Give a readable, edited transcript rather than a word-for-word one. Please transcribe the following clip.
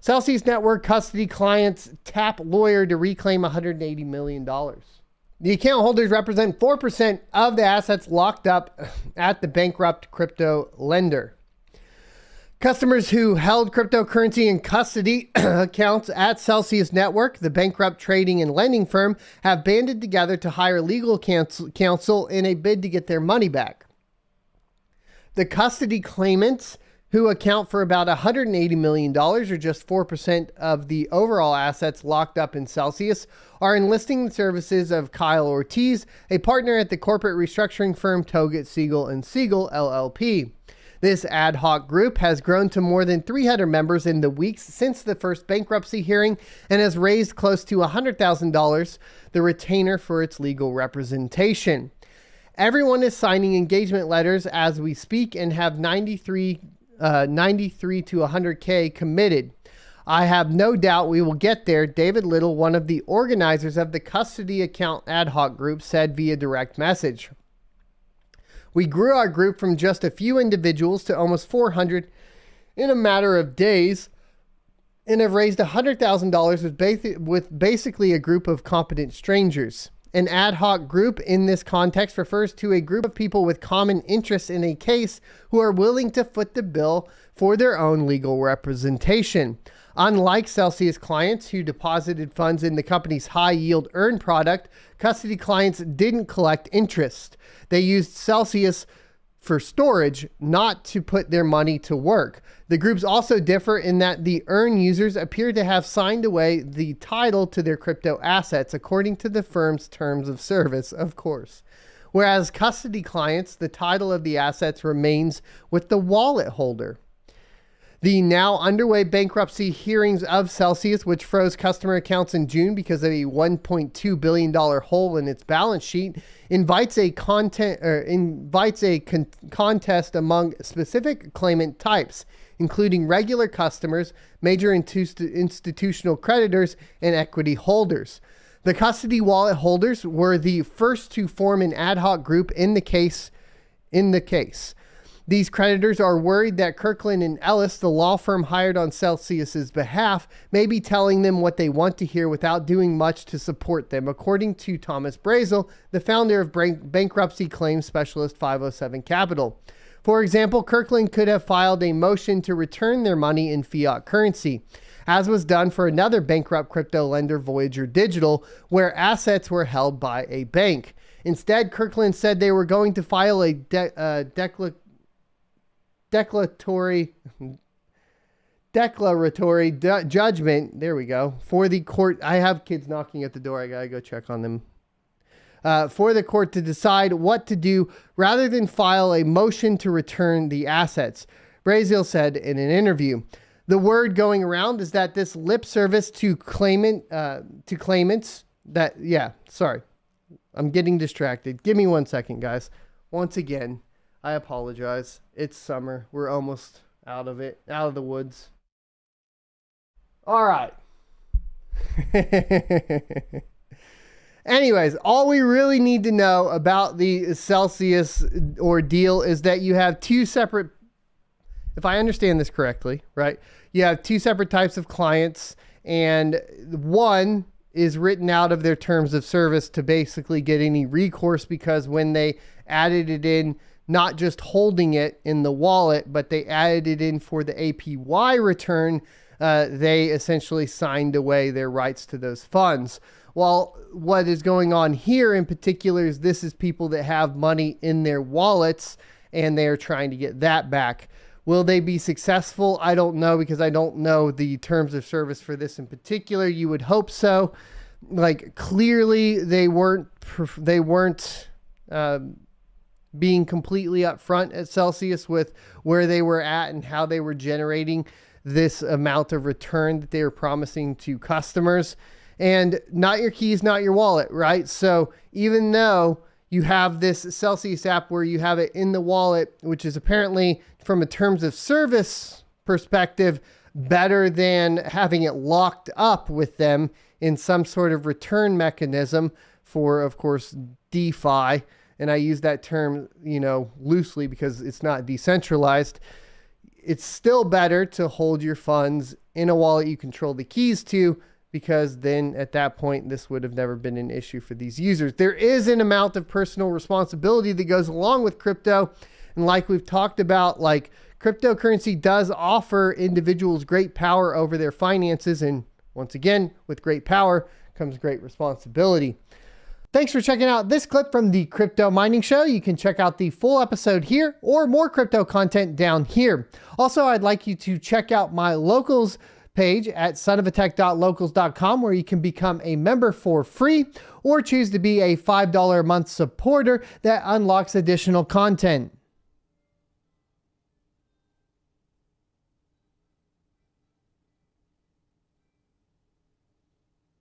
Celsius Network custody clients tap lawyer to reclaim $180 million. The account holders represent 4% of the assets locked up at the bankrupt crypto lender. Customers who held cryptocurrency in custody accounts at Celsius Network, the bankrupt trading and lending firm, have banded together to hire legal counsel in a bid to get their money back. The custody claimants, who account for about $180 million, or just 4% of the overall assets locked up in Celsius, are enlisting the services of Kyle Ortiz, a partner at the corporate restructuring firm Togut Siegel & Siegel, LLP. This ad hoc group has grown to more than 300 members in the weeks since the first bankruptcy hearing and has raised close to $100,000, the retainer for its legal representation. Everyone is signing engagement letters as we speak and have 93 to 100K committed. I have no doubt we will get there, David Little, one of the organizers of the custody account ad hoc group, said via direct message. We grew our group from just a few individuals to almost 400 in a matter of days and have raised $100,000 with basically a group of competent strangers. An ad hoc group in this context refers to a group of people with common interests in a case who are willing to foot the bill for their own legal representation. Unlike Celsius clients who deposited funds in the company's high-yield earn product, custody clients didn't collect interest. They used Celsius for storage, not to put their money to work. The groups also differ in that the earn users appear to have signed away the title to their crypto assets, according to the firm's terms of service, of course. Whereas custody clients, the title of the assets remains with the wallet holder. The now underway bankruptcy hearings of Celsius, which froze customer accounts in June because of a $1.2 billion hole in its balance sheet, invites a contest among specific claimant types, including regular customers, major institutional creditors, and equity holders. The custody wallet holders were the first to form an ad hoc group in the case. These creditors are worried that Kirkland & Ellis, the law firm hired on Celsius's behalf, may be telling them what they want to hear without doing much to support them, according to Thomas Brazel, the founder of bankruptcy claims specialist 507 Capital. For example, Kirkland could have filed a motion to return their money in fiat currency, as was done for another bankrupt crypto lender, Voyager Digital, where assets were held by a bank. Instead, Kirkland said they were going to file a declaratory judgment, there we go, for the court. I have kids knocking at the door. I gotta go check on them. For the court to decide what to do rather than file a motion to return the assets, Brazel said in an interview. The word going around is that this lip service to claimants that, sorry, I'm getting distracted. Give me 1 second, guys. Once again, I apologize. It's summer. We're almost out of the woods. All right. Anyways, all we really need to know about the Celsius ordeal is that you have two separate, if I understand this correctly, right? You have two separate types of clients, and one is written out of their terms of service to basically get any recourse, because when they added it in, not just holding it in the wallet, but they added it in for the APY return, they essentially signed away their rights to those funds. Well, what is going on here in particular is this is people that have money in their wallets and they are trying to get that back. Will they be successful? I don't know, because I don't know the terms of service for this in particular. You would hope so. Like, clearly they weren't being completely upfront at Celsius with where they were at and how they were generating this amount of return that they were promising to customers. And not your keys, not your wallet, right? So even though you have this Celsius app where you have it in the wallet, which is apparently from a terms of service perspective better than having it locked up with them in some sort of return mechanism for, of course, DeFi. And I use that term, loosely because it's not decentralized. it's still better to hold your funds in a wallet you control the keys to, because then at that point, this would have never been an issue for these users. There is an amount of personal responsibility that goes along with crypto. And like we've talked about, like cryptocurrency does offer individuals great power over their finances. And once again, with great power comes great responsibility. Thanks for checking out this clip from the Crypto Mining Show. You can check out the full episode here or more crypto content down here. Also, I'd like you to check out my locals page at sonofatech.locals.com, where you can become a member for free or choose to be a $5 a month supporter that unlocks additional content.